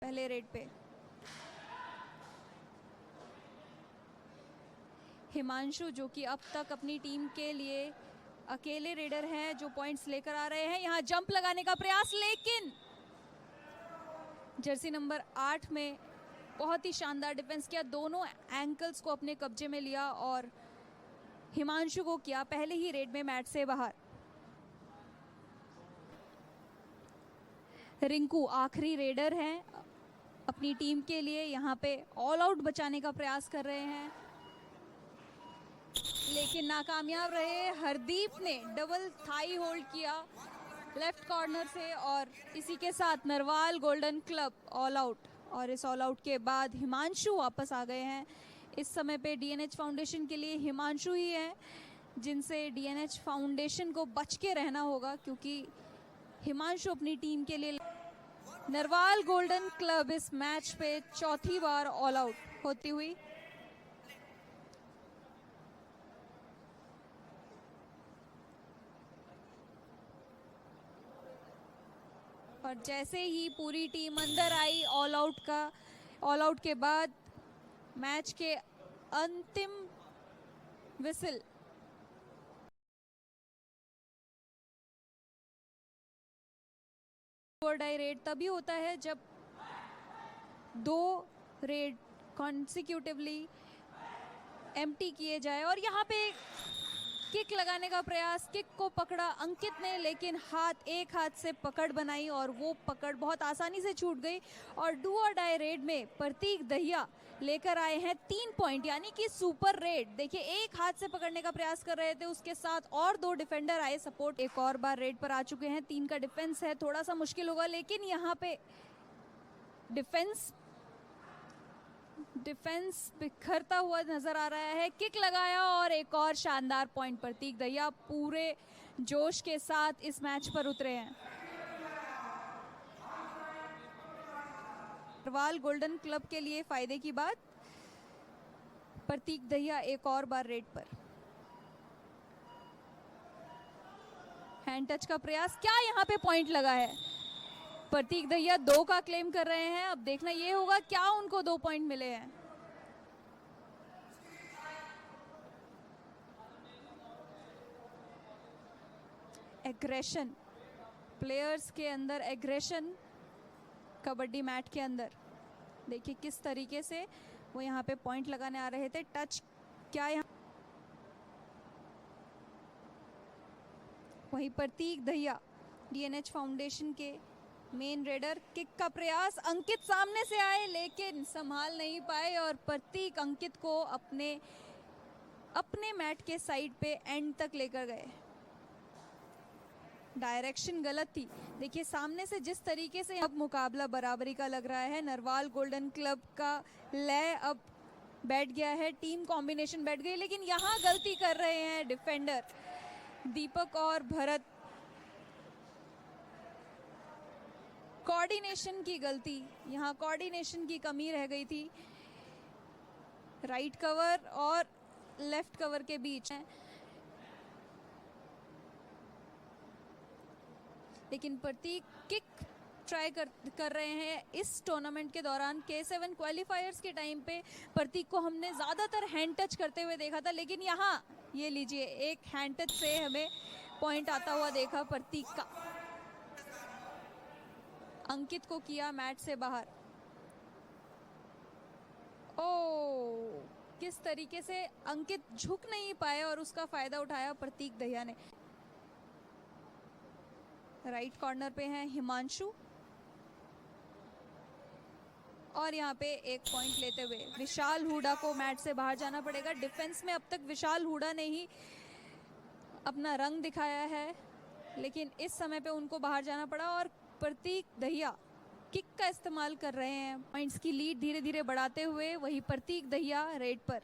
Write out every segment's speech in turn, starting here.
पहले रेड पे हिमांशु, जो कि अब तक अपनी टीम के लिए अकेले रेडर हैं जो पॉइंट्स लेकर आ रहे हैं। यहाँ जंप लगाने का प्रयास, लेकिन जर्सी नंबर 8 में बहुत ही शानदार डिफेंस किया, दोनों एंकल्स को अपने कब्जे में लिया और हिमांशु को किया पहले ही रेड में मैच से बाहर। रिंकू आखिरी रेडर हैं अपनी टीम के लिए, यहाँ पे ऑल आउट बचाने का प्रयास कर रहे हैं लेकिन नाकामयाब रहे। हरदीप ने डबल थाई होल्ड किया लेफ्ट कॉर्नर से और इसी के साथ Narwal golden club all out. और इस ऑल आउट के बाद हिमांशु वापस आ गए हैं। इस समय पे डीएनएच फाउंडेशन के लिए हिमांशु ही है जिनसे डीएनएच फाउंडेशन को बच के रहना होगा, क्योंकि हिमांशु अपनी टीम के लिए। नरवाल गोल्डन क्लब इस मैच पे चौथी बार ऑल आउट होती हुई। और जैसे ही पूरी टीम अंदर आई ऑल आउट के बाद मैच के अंतिम विसिल डाई रेड तभी होता है जब 2 रेड कॉन्सिक्यूटिवली एम्प्टी किए जाए। और यहाँ पे किक लगाने का प्रयास, किक को पकड़ा अंकित ने, लेकिन एक हाथ से पकड़ बनाई और वो पकड़ बहुत आसानी से छूट गई। और डू और डाई रेड में प्रतीक दहिया लेकर आए हैं 3 पॉइंट, यानी कि सुपर रेड। देखिए, एक हाथ से पकड़ने का प्रयास कर रहे थे, उसके साथ और 2 डिफेंडर आए सपोर्ट। एक और बार रेड पर आ चुके हैं, 3 का डिफेंस है, थोड़ा सा मुश्किल होगा, लेकिन यहाँ पे डिफेंस बिखरता हुआ नजर आ रहा है। किक लगाया और एक और शानदार पॉइंट। प्रतीक दहिया पूरे जोश के साथ इस मैच पर उतरे हैं। नरवाल गोल्डन क्लब के लिए फायदे की बात, प्रतीक दहिया एक और बार रेड पर। हैंड टच का प्रयास, क्या यहाँ पे पॉइंट लगा है। प्रतीक दहिया 2 का क्लेम कर रहे हैं। अब देखना ये होगा क्या उनको 2 पॉइंट मिले हैं। एग्रेशन, प्लेयर्स के अंदर एग्रेशन कबड्डी मैट के अंदर, देखिए किस तरीके से वो यहाँ पे पॉइंट लगाने आ रहे थे। टच क्या यहाँ, वहीं प्रतीक दहिया डीएनएच फाउंडेशन के मेन रेडर। किक का प्रयास, अंकित सामने से आए लेकिन संभाल नहीं पाए और प्रतीक अंकित को अपने मैट के साइड पे एंड तक लेकर गए। डायरेक्शन गलत थी। देखिए सामने से जिस तरीके से अब मुकाबला बराबरी का लग रहा है, नरवाल गोल्डन क्लब का लय अब बैठ गया है, टीम कॉम्बिनेशन बैठ गई, लेकिन यहाँ गलती कर रहे हैं डिफेंडर दीपक और भरत। कोऑर्डिनेशन की गलती, यहाँ कोऑर्डिनेशन की कमी रह गई थी। राइट कवर और लेफ्ट कवर के बीच है, लेकिन प्रतीक किक ट्राई कर रहे हैं इस टूर्नामेंट के दौरान। K7 क्वालिफायर्स के टाइम पे प्रतीक को हमने ज़्यादातर हैंड टच करते हुए देखा था, लेकिन यहाँ ये लीजिए एक हैंड टच से हमें पॉइंट आता हुआ देखा प्रतीक का। अंकित को किया मैच से बाहर। ओ, किस तरीके से अंकित झुक नहीं पाए और उसका फायदा उठाया प्रतीक दहिया ने। राइट कॉर्नर पे हैं हिमांशु और यहाँ पे एक पॉइंट लेते हुए विशाल हुडा को मैच से बाहर जाना पड़ेगा। डिफेंस में अब तक विशाल हुडा ने ही अपना रंग दिखाया है, लेकिन इस समय पे उनको बाहर जाना पड़ा और प्रतीक दहिया किक का इस्तेमाल कर रहे हैं पॉइंट्स की लीड धीरे धीरे बढ़ाते हुए। वही प्रतीक दहिया रेड पर।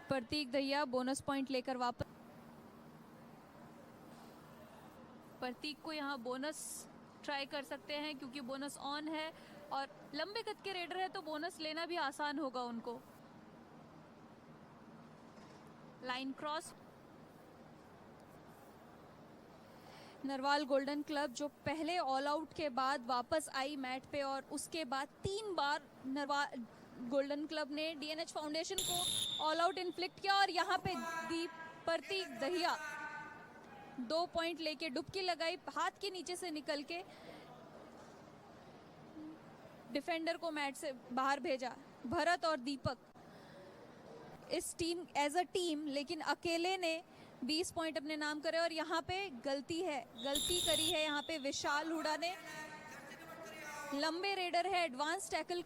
प्रतीक दहिया बोनस पॉइंट लेकर वापस। प्रतीक को यहाँ बोनस ट्राई कर सकते हैं क्योंकि बोनस ऑन है और लंबे कद के रेडर है तो बोनस लेना भी आसान होगा उनको। Line cross. Narwal golden club जो पहले ऑल आउट के बाद वापस आई मैट पे और उसके बाद 3 बार नरवाल गोल्डन क्लब ने डीएनएच फाउंडेशन को ऑल आउट इन्फ्लिक्ट किया और यहाँ पे प्रतीक दहिया 2 पॉइंट लेके डुबकी लगाई, हाथ के नीचे से निकल के डिफेंडर को मैट से बाहर भेजा। भरत और दीपक इस टीम एज अ टीम लेकिन अकेले ने 20 पॉइंट अपने नाम करे और यहाँ पे गलती करी है यहाँ पे विशाल हुडा ने। लंबे रेडर है, एडवांस टैकल।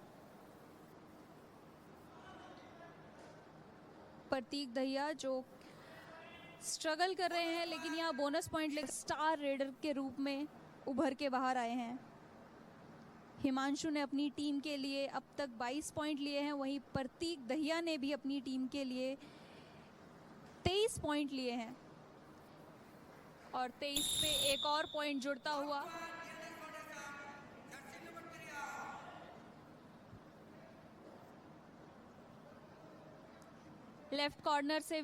प्रतीक दहिया जो स्ट्रगल कर रहे हैं लेकिन यहाँ बोनस पॉइंट लेकर स्टार रेडर के रूप में उभर के बाहर आए हैं। हिमांशु ने अपनी टीम के लिए अब तक 22 पॉइंट लिए हैं, वहीं प्रतीक दहिया ने भी अपनी टीम के लिए 23 पॉइंट लिए हैं और 23 पे एक और पॉइंट जुड़ता हुआ। लेफ्ट कॉर्नर से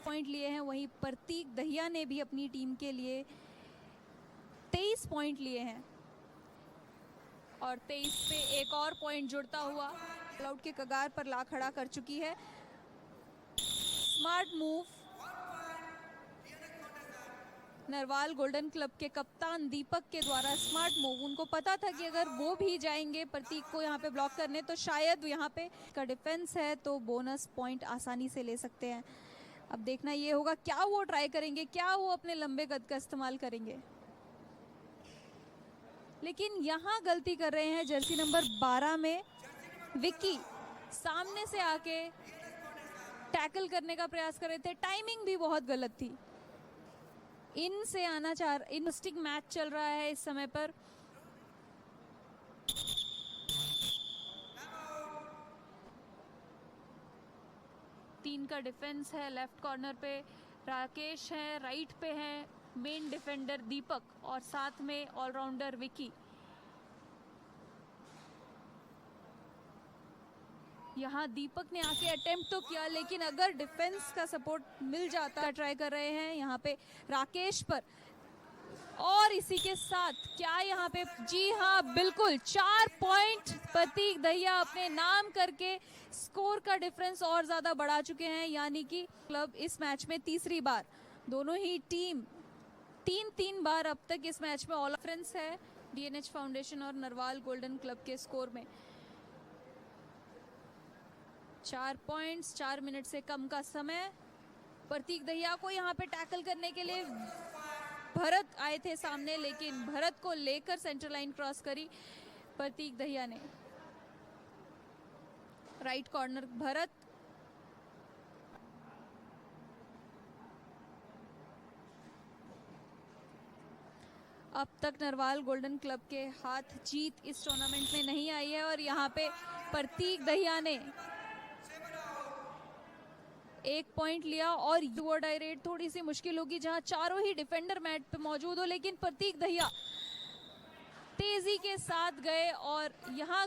पॉइंट लिए हैं, वहीं प्रतीक दहिया ने भी अपनी टीम के लिए 23 पॉइंट लिए हैं और 23 पे एक और पॉइंट जुड़ता हुआ आउट के कगार पर ला खड़ा कर चुकी है। Smart move Narwal golden club के कप्तान दीपक के द्वारा। स्मार्ट मूव, उनको पता था कि अगर वो भी जाएंगे प्रतीक को यहाँ पे ब्लॉक करने तो शायद यहाँ पे का डिफेंस है तो बोनस पॉइंट आसानी से ले सकते हैं। अब देखना ये होगा क्या वो ट्राई करेंगे, क्या वो अपने लंबे कद का इस्तेमाल करेंगे। लेकिन यहाँ गलती कर रहे हैं जर्सी नंबर 12 में विक्की, सामने से आके टैकल करने का प्रयास कर रहे थे, टाइमिंग भी बहुत गलत थी। इन से आना इनस्टिक मैच चल रहा है इस समय पर। तीन का डिफेंस है, लेफ्ट कॉर्नर पे राकेश है, राइट पे है मेन डिफेंडर दीपक और साथ में ऑलराउंडर विकी। यहाँ दीपक ने आके अटेम्प्ट तो किया लेकिन अगर डिफेंस का सपोर्ट मिल जाता ट्राई कर रहे हैं यहाँ पे राकेश पर। और इसी के साथ क्या यहाँ पे, जी हाँ बिल्कुल 4 पॉइंट प्रतीक दहिया अपने नाम करके स्कोर का डिफरेंस और ज्यादा बढ़ा चुके हैं। यानी कि क्लब इस मैच में तीसरी बार, दोनों ही टीम 3 बार अब तक इस मैच में ऑल डिफरेंस है डीएनएच फाउंडेशन और नरवाल गोल्डन क्लब के स्कोर में। 4 पॉइंट्स, 4 मिनट से कम का समय। प्रतीक दहिया को यहाँ पे टैकल करने के लिए भरत आए थे सामने लेकिन भरत को लेकर सेंटर लाइन क्रॉस करी प्रतीक दहिया ने। राइट कॉर्नर भरत, अब तक नरवाल गोल्डन क्लब के हाथ जीत इस टूर्नामेंट में नहीं आई है और यहाँ पे प्रतीक दहिया ने 1 पॉइंट लिया और वो डायरेक्ट थोड़ी सी मुश्किल होगी जहां चारों ही डिफेंडर मैट पे मौजूद हो, लेकिन प्रतीक दहिया तेजी के साथ गए और यहां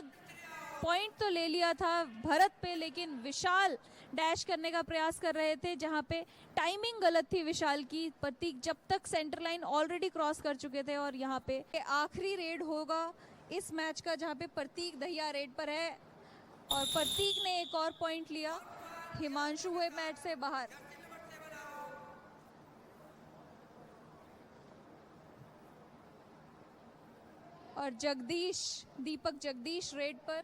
पॉइंट तो ले लिया था भरत पे, लेकिन विशाल डैश करने का प्रयास कर रहे थे जहां पे टाइमिंग गलत थी विशाल की। प्रतीक जब तक सेंटर लाइन ऑलरेडी क्रॉस कर चुके थे और यहाँ पे आखिरी रेड होगा इस मैच का जहाँ पे प्रतीक दहिया रेड पर है और प्रतीक ने एक और पॉइंट लिया। हिमांशु हुए मैच से बाहर। और दीपक जगदीश रेड पर।